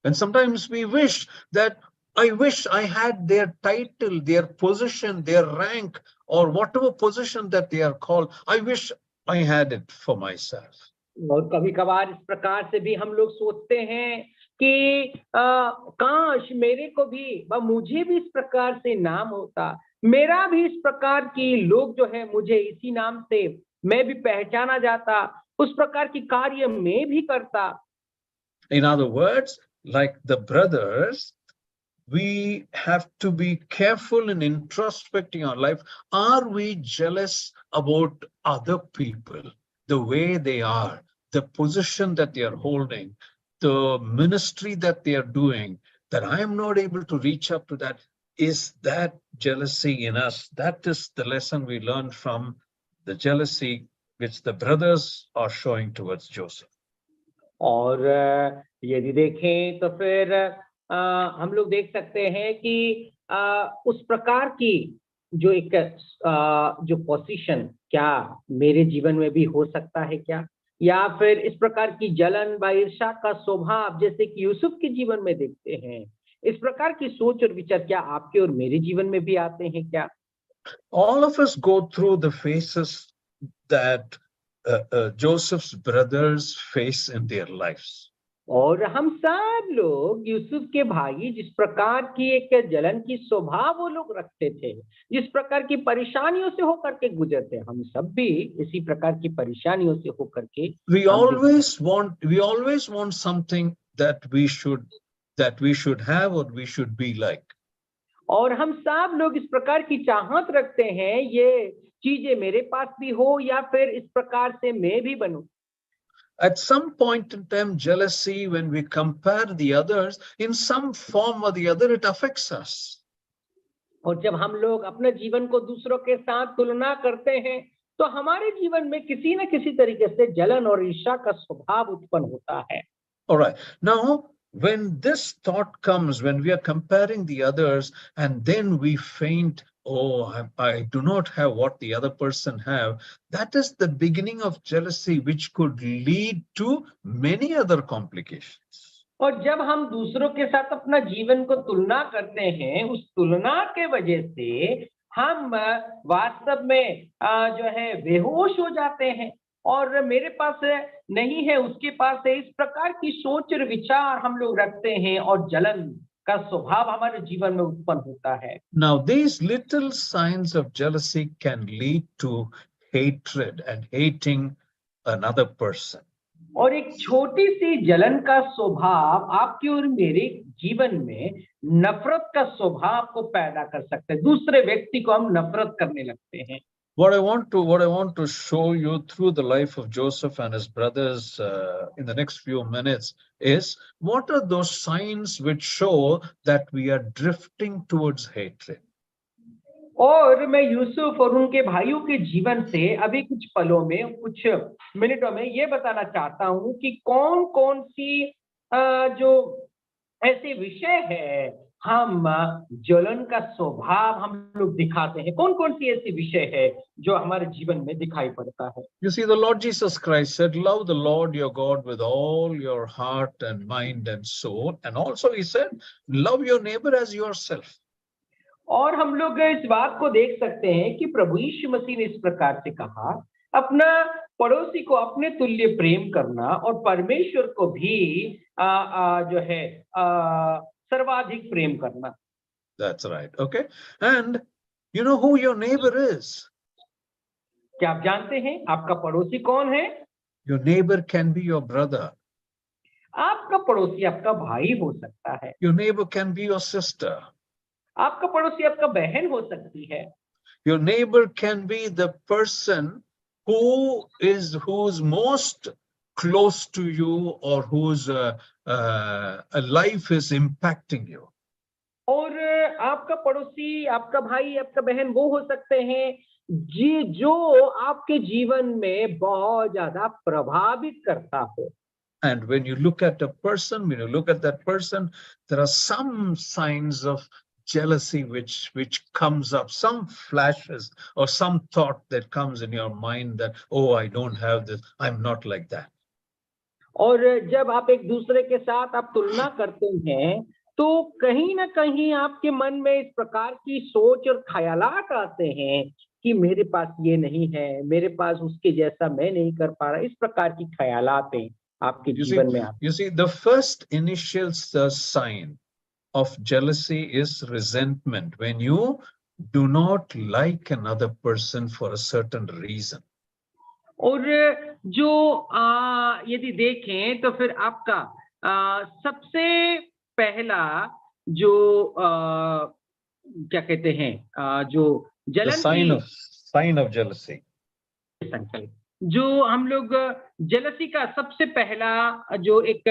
And sometimes we wish that I wish I had their title, their position, their rank, or whatever position that they are called. I wish I had it for myself. और कभी कभार इस प्रकार से भी हम लोग सोचते हैं कि काश मेरे को भी मुझे भी इस प्रकार से नाम होता, मेरा भी इस प्रकार की लोग जो है मुझे इसी नाम से मैं भी पहचाना जाता, उस प्रकार की कार्य मैं भी करता। In other words, like the brothers, we have to be careful in introspecting our life. Are we jealous about other people, the way they are, the position that they are holding, the ministry that they are doing, that I am not able to reach up to that? Is that jealousy in us? That is the lesson we learn from the jealousy which the brothers are showing towards Joseph. और यदि देखें तो फिर हम लोग देख सकते हैं कि उस प्रकार की जो एक जो पोजीशन क्या मेरे जीवन में भी हो सकता है क्या, या फिर इस प्रकार की जलन व ईर्ष्या का स्वभाव जैसे कि यूसुफ के जीवन में देखते हैं, इस प्रकार की सोच और विचार क्या आपके और मेरे जीवन में भी आते हैं क्या? All of us go through the phases that Joseph's brothers face in their lives. और हम सब लोग यूसुफ के भाई जिस प्रकार की एक जलन की स्वभाव वो लोग रखते थे, जिस प्रकार की परेशानियों से होकर के गुजरते, हम सब भी इसी प्रकार की परेशानियों से होकर के We always want something that we should have or we should be like. और हम सब लोग इस प्रकार की चाहत रखते हैं, ये चीजें मेरे पास भी हो या फिर इस प्रकार से मैं भी बनूं. At some point in time, jealousy, when we compare the others, in some form or the other, it affects us. और जब हम लोग अपने जीवन को दूसरों के साथ तुलना करते हैं, तो हमारे जीवन में किसी न किसी तरीके से जलन और ईर्ष्या का स्वभाव उत्पन्न होता है. All right. Now, when this thought comes, when we are comparing the others, and then we faint, oh, I do not have what the other person have, that is the beginning of jealousy, which could lead to many other complications. और जब हम दूसरों के साथ अपना जीवन को तुलना करते हैं, उस तुलना के वजह से हम वास्तव में जो है बेहोश हो जाते हैं, और मेरे पास नहीं है उसके पास है, इस प्रकार की सोच और विचार हम लोग रखते हैं, और जलन का स्वभाव हमारे जीवन में उत्पन्न होता है. Now, these little signs of jealousy can lead to hatred and hating another person. और एक छोटी सी जलन का स्वभाव आपके और मेरे जीवन में नफरत का स्वभाव को पैदा कर सकते हैं. दूसरे व्यक्ति को हम नफरत करने लगते हैं. What I want to show you through the life of Joseph and his brothers in the next few minutes is, what are those signs which show that we are drifting towards hatred? और मैं यूसुफ और उनके भाइयों के जीवन से अभी कुछ पलों में, कुछ मिनटों में ये बताना चाहता हूं कि कौन कौन सी जो ऐसे विषय है हम जलन का स्वभाव हम लोग दिखाते हैं, कौन कौन सी ऐसी विषय है जो हमारे जीवन में दिखाई पड़ता है. You see, the Lord Jesus Christ said, love the Lord your God with all your heart and mind and soul. And also he said, love your neighbor as yourself. और हम लोग इस बात को देख सकते हैं कि प्रभु यीशु मसीह ने इस प्रकार से कहा, अपना पड़ोसी को अपने तुल्य प्रेम करना, और परमेश्वर को भी जो है सर्वाधिक प्रेम करना. That's right. Okay. And you know who your neighbor is? क्या आप जानते हैं आपका पड़ोसी कौन है? Your neighbor can be your brother. आपका पड़ोसी आपका भाई हो सकता है. Your neighbor can be your sister. आपका पड़ोसी आपका बहन हो सकती है. Your neighbor can be the person who's most close to you, or whose life is impacting you. और आपका पड़ोसी, आपका भाई, आपका बहन वो हो सकते हैं जो आपके जीवन में बहुत ज्यादा प्रभावित करता हो. And when you look at that person, there are some signs of jealousy which comes up, some flashes or some thought that comes in your mind that, oh, I don't have this, I'm not like that. और जब आप एक दूसरे के साथ आप तुलना करते हैं, तो कहीं ना कहीं आपके मन में इस प्रकार की सोच और ख्यालात आते हैं कि मेरे पास ये नहीं है, मेरे पास उसके जैसा मैं नहीं कर पा रहा. इस प्रकार की ख्यालात आपके जीवन में आते. You see, the first initial sign of jealousy is resentment, when you do not like another person for a certain reason. और जो यदि देखें तो फिर आपका सबसे पहला जो क्या कहते हैं जो जलन sign of jealousy, जो हम लोग जेलसी का सबसे पहला जो एक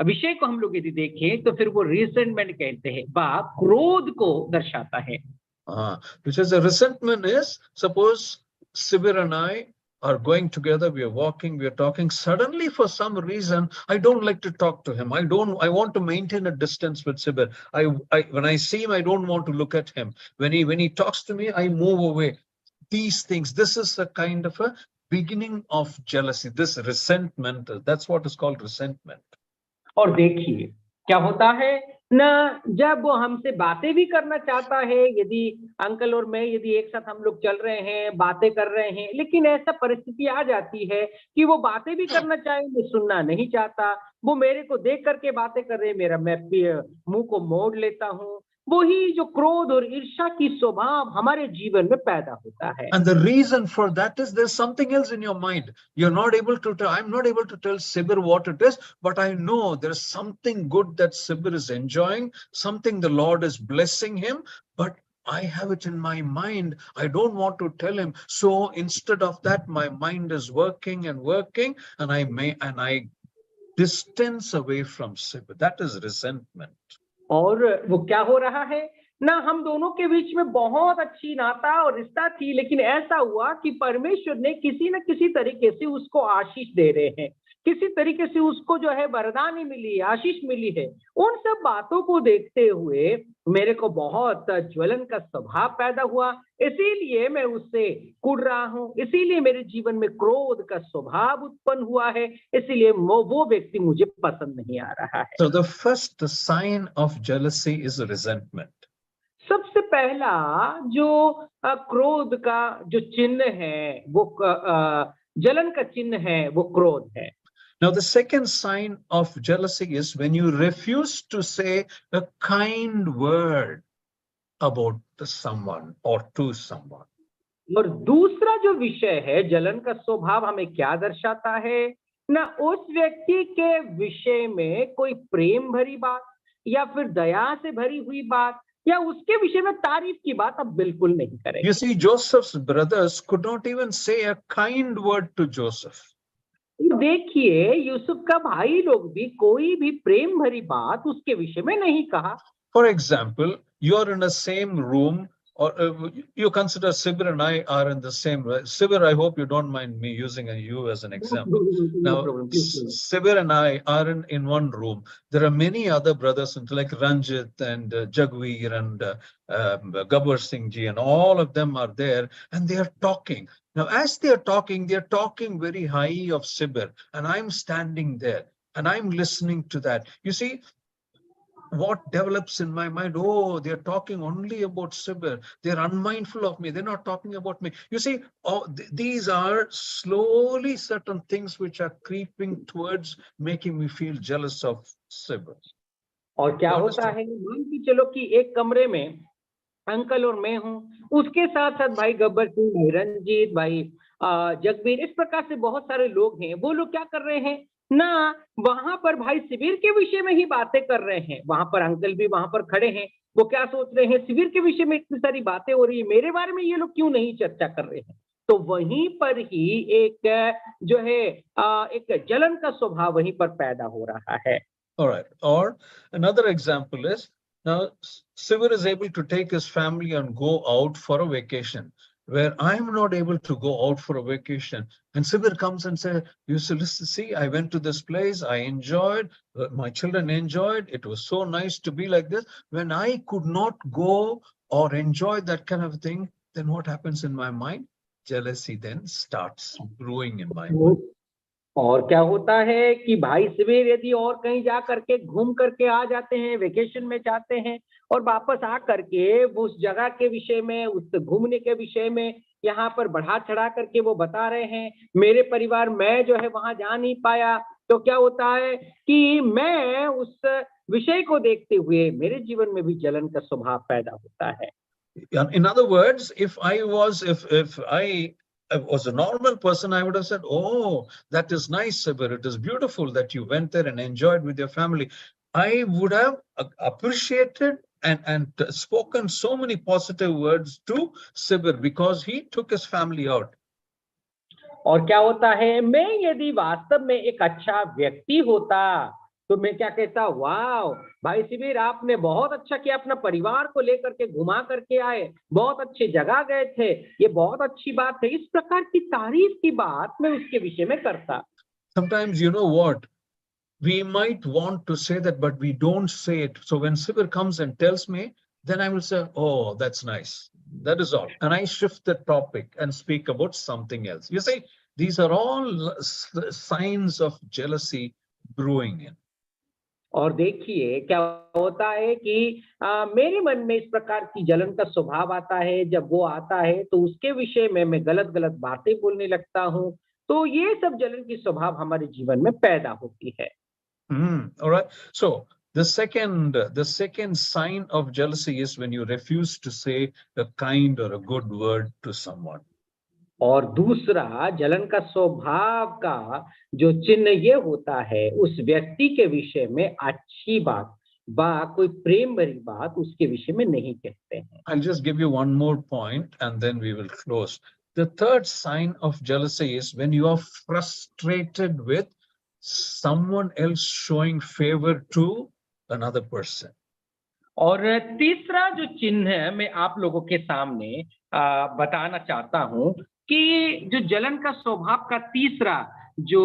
विषय को हम लोग यदि देखें तो फिर वो रिसेंटमेंट कहते हैं, क्रोध को दर्शाता है. Which is a resentment is, suppose Sibir and I are going together, we are walking, we are talking, suddenly for some reason I don't like to talk to him. I want to maintain a distance with Sibir. When I see him, I don't want to look at him. When he talks to me, I move away. These things, this is a kind of a beginning of jealousy, this resentment. That's what is called resentment. और देखिए क्या होता है, ना जब वो हमसे बातें भी करना चाहता है, यदि अंकल और मैं यदि एक साथ हम लोग चल रहे हैं, बातें कर रहे हैं, लेकिन ऐसा परिस्थिति आ जाती है कि वो बातें भी करना चाहे, मैं सुनना नहीं चाहता, वो मेरे को देख करके बातें कर रहे हैं, मैं मुंह को मोड़ लेता हूँ। वही जो क्रोध और ईर्ष्या की स्वभाव हमारे जीवन में पैदा होता है। And the reason for that is there's something else in your mind. You're not able to tell, I'm not able to tell Sibir what it is, but I know there's something good that Sibir is enjoying, something the Lord is blessing him, but I have it in my mind. I don't want to tell him. So instead of that, my mind is working, and I distance away from Sibir. That is resentment. और वो क्या हो रहा है ना, हम दोनों के बीच में बहुत अच्छी नाता और रिश्ता थी, लेकिन ऐसा हुआ कि परमेश्वर ने किसी न किसी तरीके से उसको आशीष दे रहे हैं, किसी तरीके से उसको जो है वरदानी मिली, आशीष मिली है। उन सब बातों को देखते हुए मेरे को बहुत ज्वलन का स्वभाव पैदा हुआ, इसीलिए मैं उससे कुड़ रहा हूँ, इसीलिए मेरे जीवन में क्रोध का स्वभाव उत्पन्न हुआ है, इसीलिए वो व्यक्ति मुझे पसंद नहीं आ रहा है। So the first sign of jealousy is resentment. सबसे पहला जो क्रोध का जो चिन्ह है, वो जलन का चिन्ह है, वो क्रोध है। Now, the second sign of jealousy is when you refuse to say a kind word about someone or to someone. और दूसरा जो विषय है, जलन का स्वभाव हमें क्या दर्शाता है ना, उस व्यक्ति के विषय में कोई प्रेम भरी बात या फिर दया से भरी हुई बात या उसके विषय में तारीफ की बात आप बिल्कुल नहीं करेंगे। You see, Joseph's brothers could not even say a kind word to Joseph. देखिए, यूसुफ का भाई लोग भी कोई भी प्रेम भरी बात उसके विषय में नहीं कहा। For example, you are in the same room, or you consider Sibir and I are in the same. Sibir, I hope you don't mind me using you as an example. No Now, problem, please. Sibir and I are in one room. There are many other brothers, like Ranjit and Jagveer and Gabbar Singh ji, and all of them are there, and they are talking. Now, as they are talking very high of Sibir, and I'm standing there, and I'm listening to that. You see, what develops in my mind? Oh, they're talking only about Sibir. They're unmindful of me. They're not talking about me. You see, these are slowly certain things which are creeping towards making me feel jealous of Sibir. और क्या होता है, मान के चलो कि एक कमरे में अंकल और मैं हूँ, उसके साथ साथ भाई गब्बर सिंह, भाई रंजीत, भाई जगबीर, इस प्रकार से बहुत सारे लोग हैं। वो लोग क्या कर रहे हैं ना, वहां पर भाई शिविर के विषय में ही बातें कर रहे हैं। वहां पर अंकल भी वहां पर खड़े हैं, वो क्या सोच रहे हैं, शिविर के विषय में इतनी सारी बातें हो रही है, मेरे बारे में ये लोग क्यों नहीं चर्चा कर रहे हैं। तो वहीं पर ही एक जो है एक जलन का स्वभाव वहीं पर पैदा हो रहा है। All right. Or another example is, now Sibir is able to take his family and go out for a vacation, where I'm not able to go out for a vacation. And Sibir comes and says, you see, I went to this place, I enjoyed, my children enjoyed, it was so nice to be like this. When I could not go or enjoy that kind of thing, then what happens in my mind? Jealousy then starts brewing in my mind. और क्या होता है कि भाई शिविर यदि और कहीं जा करके घूम करके आ जाते हैं, वेकेशन में जाते हैं और वापस आ करके वो उस जगह के विषय में, उस घूमने के विषय में यहाँ पर बढ़ा चढ़ा करके वो बता रहे हैं, मेरे परिवार मैं जो है वहां जा नहीं पाया। तो क्या होता है कि मैं उस विषय को देखते हुए मेरे जीवन में भी जलन का स्वभाव पैदा होता है। In other words, if I was a normal person, I would have said, oh, that is nice, Sibir. It is beautiful that you went there and enjoyed with your family. I would have appreciated and spoken so many positive words to Sibir because he took his family out. और क्या होता है, मैं यदि वास्तव में एक अच्छा व्यक्ति होता तो मैं क्या कहता, वाह भाई शिविर, आपने बहुत अच्छा किया, अपना परिवार को लेकर के घुमा करके आए, बहुत अच्छी जगह गए थे, ये बहुत अच्छी बात है। इस प्रकार की तारीफ की बात मैं उसके विषय में करता। Sometimes, you know what, we might want to say that, but we don't say it. So when Sibir comes and tells me, then I will say, oh, that's nice. That is all. And I shift the topic and speak about something else. You see, these are all signs of jealousy brewing in. और देखिए क्या होता है कि मेरे मन में इस प्रकार की जलन का स्वभाव आता है, जब वो आता है तो उसके विषय में मैं गलत-गलत बातें बोलने लगता हूँ। तो ये सब जलन की स्वभाव हमारे जीवन में पैदा होती है। All right. So the second sign of jealousy is when you refuse to say a kind or a good word to someone. और दूसरा जलन का स्वभाव का जो चिन्ह ये होता है, उस व्यक्ति के विषय में अच्छी बात कोई प्रेम भरी बात उसके विषय में नहीं कहते हैं। I'll just give you one more point and then we will close. The third sign of jealousy is when you are frustrated with someone else showing favor to another person. और तीसरा जो चिन्ह मैं आप लोगों के सामने बताना चाहता हूं कि जो जलन का स्वभाव का तीसरा जो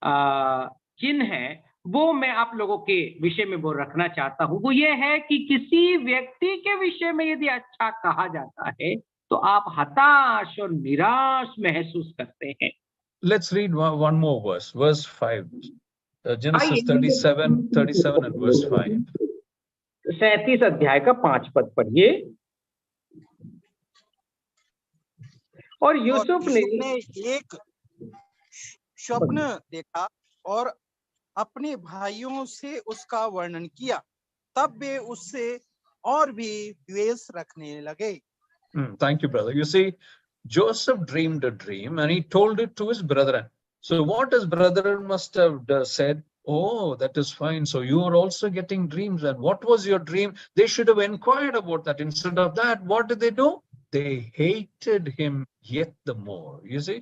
चिन्ह है वो मैं आप लोगों के विषय में वो रखना चाहता हूं। वो ये है कि किसी व्यक्ति के विषय में यदि अच्छा कहा जाता है तो आप हताश और निराश महसूस करते हैं। Let's read one more verse, verse 5. Genesis 37 and verse 5. 37 अध्याय का 5 पद पढ़िए। और यूसुफ ने एक स्वप्न देखा और अपने भाइयों से उसका वर्णन किया, तब वे उससे और भी द्वेष रखने लगे। Thank you, brother. You see, Joseph dreamed a dream and he told it to his brethren. So what his brethren must have said, oh, that is fine. So you are also getting dreams. And what was your dream? They should have inquired about that. Instead of that, what did they do? They hated him yet the more. You see?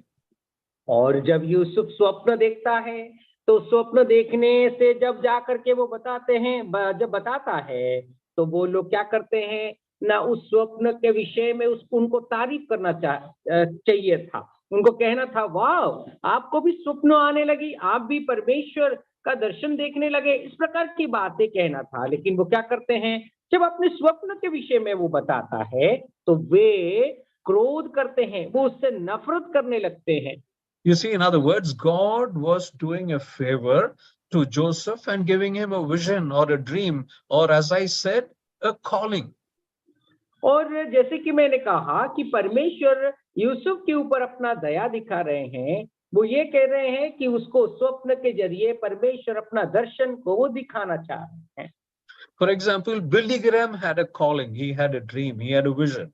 और जब यूसुफ स्वप्न देखता है तो स्वप्न देखने से जब जाकर के वो बताते हैं, जब बताता है तो वो लोग क्या करते हैं ना, उस स्वप्न के विषय में उनको तारीफ करना चाहिए था। उनको कहना था, वाह, आपको भी स्वप्न आने लगी, आप भी परमेश्वर का दर्शन देखने लगे, इस प्रकार की बातें कहना था। लेकिन वो क्या करते हैं, जब अपने स्वप्न के विषय में वो बताता है तो वे क्रोध करते हैं, वो उससे नफरत करने लगते हैं। You see, in other words, God was doing a favor to Joseph and giving him a vision or a dream, or as I said, a calling. और जैसे कि मैंने कहा कि परमेश्वर यूसुफ के ऊपर अपना दया दिखा रहे हैं, वो ये कह रहे हैं कि उसको स्वप्न के जरिए परमेश्वर अपना दर्शन को वो दिखाना चाह रहे हैं। For example, Billy Graham had a calling, he had a dream, he had a vision.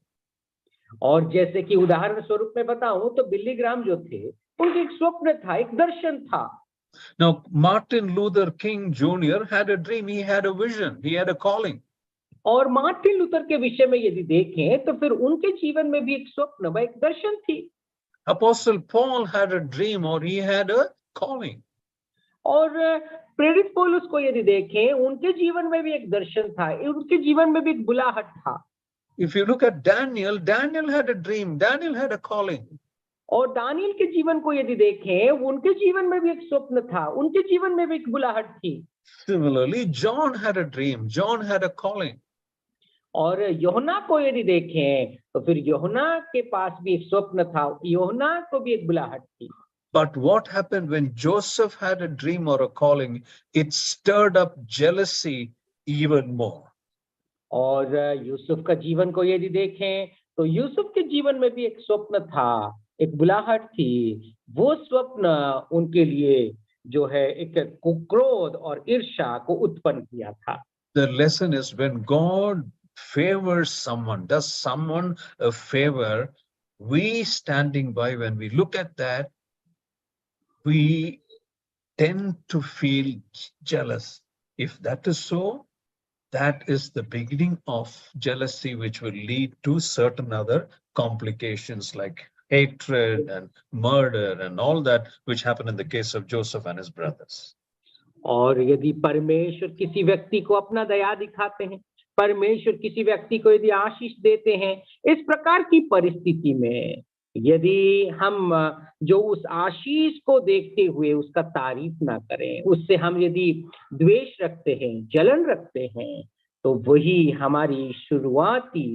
और जैसे कि उदाहरण स्वरूप में बताऊं तो बिली ग्राम जो थे, उनके एक स्वप्न था, एक दर्शन था। Now, Martin Luther King Jr. had a dream, he had a vision, he had a calling. और मार्टिन लूथर के विषय में यदि देखें तो फिर उनके जीवन में भी एक स्वप्न व एक दर्शन थी। Apostle Paul had a dream or he had a calling. और प्रेरित पौलुस को यदि देखें, उनके जीवन में भी एक दर्शन था, उनके जीवन में भी एक बुलाहट था। If you look at Daniel, Daniel had a dream, Daniel had a calling. और दानियल के जीवन को यदि देखें, उनके जीवन में भी एक स्वप्न था, उनके जीवन में भी एक बुलाहट थी। Similarly, John had a dream, John had a calling. और यूहन्ना को यदि देखें तो फिर यूहन्ना के पास भी एक स्वप्न था, यूहन्ना को भी एक बुलाहट थी। But what happened when Joseph had a dream or a calling? It stirred up jealousy even more. और यूसुफ का जीवन को यदि देखें तो यूसुफ के जीवन में भी एक स्वप्न था, एक बुलाहट थी। वो स्वप्न उनके लिए जो है एक क्रोध और ईर्ष्या को उत्पन्न किया था। The lesson is when God favors someone, does someone a favor, we standing by, when we look at that, we tend to feel jealous. If that is so, that is the beginning of jealousy, which will lead to certain other complications like hatred and murder and all that, which happened in the case of Joseph and his brothers. और यदि परमेश्वर किसी व्यक्ति को अपना दया दिखाते हैं, परमेश्वर किसी व्यक्ति को यदि आशीष देते हैं, इस प्रकार की परिस्थिति में यदि हम जो उस आशीष को देखते हुए उसका तारीफ ना करें, उससे हम यदि द्वेष रखते हैं, जलन रखते हैं, तो वही हमारी शुरुआती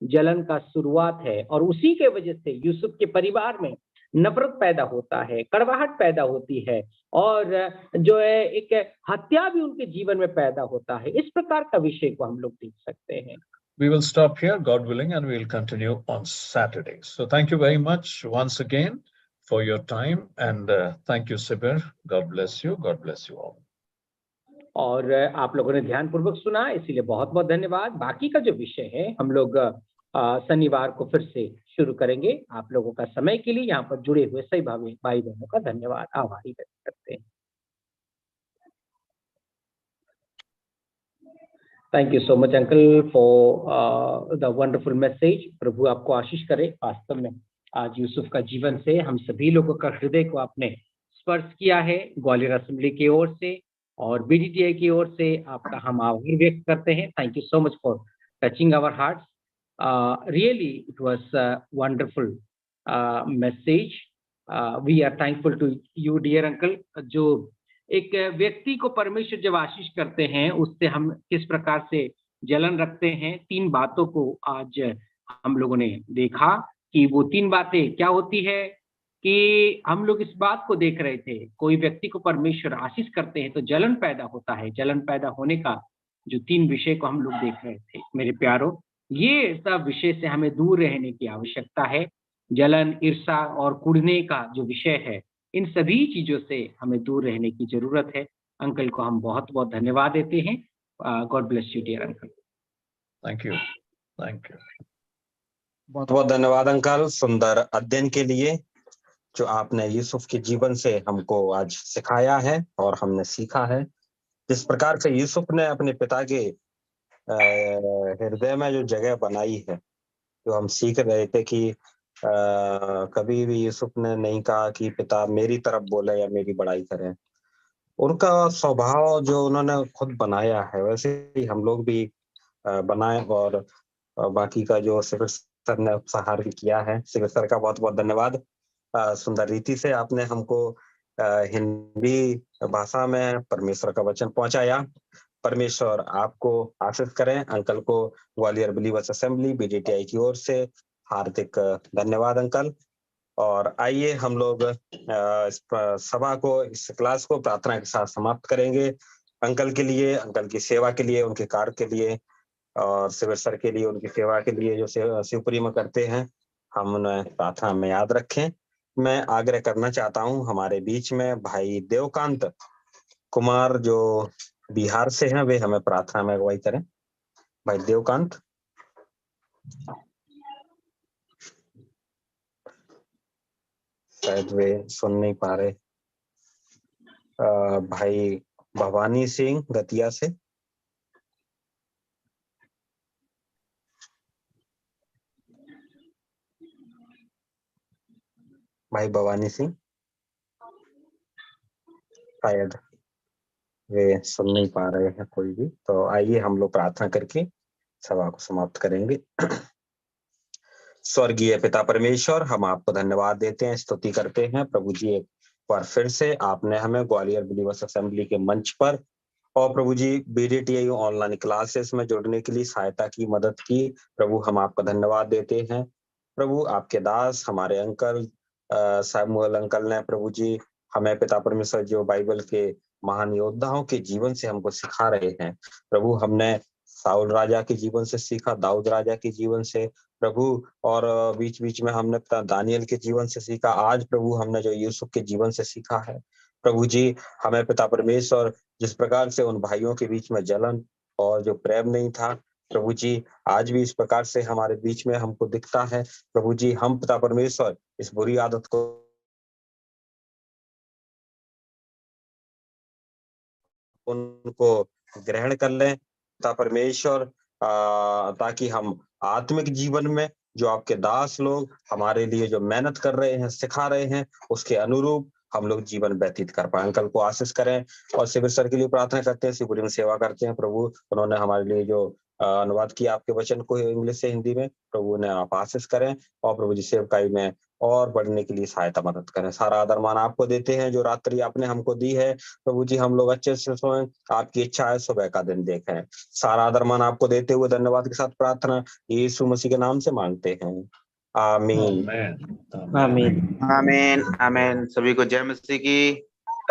जलन का शुरुआत है। और उसी के वजह से यूसुफ के परिवार में नफरत पैदा होता है, कड़वाहट पैदा होती है और जो है एक हत्या भी उनके जीवन में पैदा होता है। इस प्रकार का विषय को हम लोग देख सकते हैं। We will stop here, God willing, and we'll continue on Saturday. So thank you very much once again for your time, and thank you, Sibir. God bless you. God bless you all. और आप लोगों ने ध्यानपूर्वक सुना, इसीलिए बहुत-बहुत धन्यवाद। बाकी का जो विषय है हम लोग शनिवार को फिर से शुरू करेंगे। आप लोगों का समय के लिए यहाँ पर जुड़े हुए सभी भाई बहनों का धन्यवाद, आभारी व्यक्त करते हैं। Thank you so much uncle for the wonderful message. प्रभु आपको आशीष करे। वास्तव में आज यूसुफ का जीवन से हम सभी लोगों का हृदय को आपने स्पर्श किया है। ग्वालियर असेंबली की ओर से और बीडीटीआई की ओर से आपका हम आभार व्यक्त करते हैं। Thank you so much for touching our hearts. Really it was wonderful message. We are thankful to you dear uncle. जो एक व्यक्ति को परमेश्वर जब आशीष करते हैं, उससे हम किस प्रकार से जलन रखते हैं, 3 बातों को आज हम लोगों ने देखा कि वो 3 बातें क्या होती है कि हम लोग इस बात को देख रहे थे, कोई व्यक्ति को परमेश्वर आशीष करते हैं तो जलन पैदा होता है। जलन पैदा होने का जो 3 विषय को हम लोग देख रहे थे। मेरे प्यारों, ये सब विषय से हमें दूर रहने की आवश्यकता है। जलन, ईर्ष्या और कुढ़ने का जो विषय है, इन सभी चीजों से हमें दूर रहने की जरूरत है। अंकल को हम बहुत-बहुत धन्यवाद देते हैं। God bless you dear uncle. Thank you. Thank you. बहुत बहुत धन्यवाद अंकल, सुंदर अध्ययन के लिए जो आपने यूसुफ के जीवन से हमको आज सिखाया है और हमने सीखा है। जिस प्रकार से यूसुफ ने अपने पिता के हृदय में जो जगह बनाई है, जो हम सीख रहे थे कि कभी भी यूसुफ ने नहीं कहा कि पिता मेरी तरफ बोले या मेरी बड़ाई करे। उनका स्वभाव जो उन्होंने खुद बनाया है, वैसे ही हम लोग भी बनाए। और बाकी का जो शिविर सर ने उपहार भी किया है, शिविर सर का बहुत बहुत धन्यवाद। सुंदर रीति से आपने हमको हिंदी भाषा में परमेश्वर का वचन पहुंचाया। परमेश्वर आपको आशीष करें। अंकल को ग्वालियर बिलीवर्स असेंबली बीडीटीआई की ओर से हार्दिक धन्यवाद अंकल। और आइए हम लोग इस सभा को, इस क्लास को प्रार्थना के साथ समाप्त करेंगे। अंकल के लिए, अंकल की सेवा के लिए, उनके कार्य के लिए और शिविर सर के लिए, उनकी सेवा के लिए जो शिवपुरी में करते हैं, हम उन्हें प्रार्थना में याद रखें। मैं आग्रह करना चाहता हूं, हमारे बीच में भाई देवकांत कुमार जो बिहार से हैं, वे हमें प्रार्थना में अगुवाई करें। भाई देवकांत। शायद वे सुन नहीं पा रहे। भाई भवानी सिंह गतिया से। भाई भवानी सिंह, शायद वे सुन नहीं पा रहे हैं कोई भी। तो आइए हम लोग प्रार्थना करके सभा को समाप्त करेंगे। स्वर्गीय पिता परमेश्वर, हम आपको धन्यवाद देते हैं, स्तुति करते हैं प्रभु जी। एक बार फिर से आपने हमें ग्वालियर बिलीवर्स असेंबली के मंच पर और प्रभु जी बीडीटीआई ऑनलाइन क्लासेस में जुड़ने के लिए सहायता की, मदद की। प्रभु हम आपका धन्यवाद देते हैं। प्रभु आपके दास हमारे अंकल सैमुअल अंकल ने प्रभु जी हमें पिता परमेश्वर जो बाइबल के महान योद्धाओं के जीवन से हमको सिखा रहे हैं। प्रभु हमने साउल राजा के जीवन से सीखा, दाऊद राजा के जीवन से प्रभु, और बीच बीच में हमने दानियल के जीवन से सीखा। आज प्रभु हमने जो यूसुफ के जीवन से सीखा है। प्रभु जी हमें पिता परमेश्वर जिस प्रकार से उन भाइयों के बीच में जलन और जो प्रेम नहीं था, प्रभु जी आज भी इस प्रकार से हमारे बीच में हमको दिखता है। प्रभु जी हम पिता परमेश्वर इस बुरी आदत को उनको ग्रहण कर लें पिता परमेश्वर, ताकि हम आत्मिक जीवन में जो आपके दास लोग हमारे लिए जो मेहनत कर रहे हैं, सिखा रहे हैं, उसके अनुरूप हम लोग जीवन व्यतीत कर पाए। अंकल को आशीष करें और शिविर सर के लिए प्रार्थना करते हैं, शिवपुरी में सेवा करते हैं। प्रभु उन्होंने हमारे लिए जो अनुवाद किया आपके वचन को इंग्लिश से हिंदी में, प्रभु ने आप आशीष करें और प्रभु जी सेवकाई में और बढ़ने के लिए सहायता मदद करें। सारा आदर मान आपको देते हैं। जो रात्रि आपने हमको दी है प्रभु जी, हम लोग अच्छे से सोएं, आपकी इच्छा है सुबह का दिन देखें। सारा आदर मान आपको देते हुए धन्यवाद के साथ प्रार्थना यीशु मसीह के नाम से मांगते हैं, आमीन। आमीन। आमीन आमीन। सभी को जय मसीह की।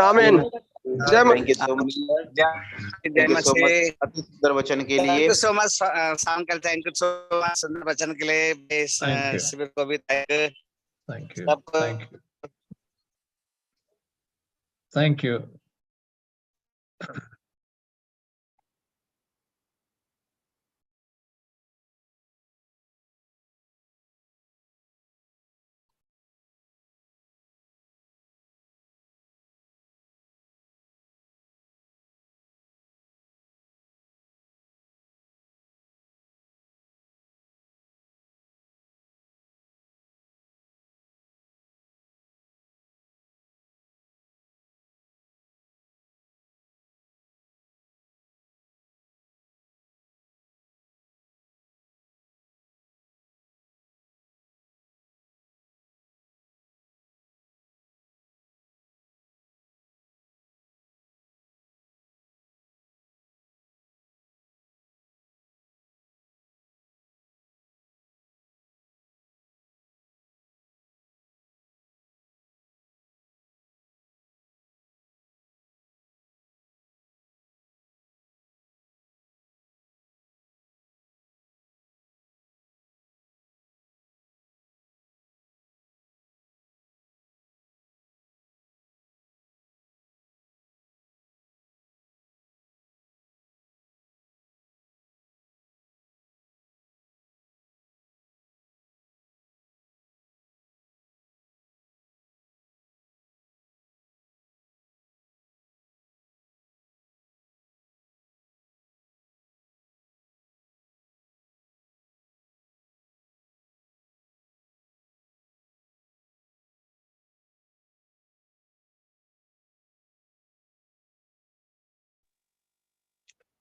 आमीन। जय thank you so much. Thank you so much अति सुंदर वचन के लिए। Thank you so much uncle, thank you so much सुंदर वचन के लिए। इस Thank you. शिविर को भी Thank you. सबको Thank you. Thank you.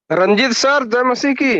Ranjit sir, जय मसीह की।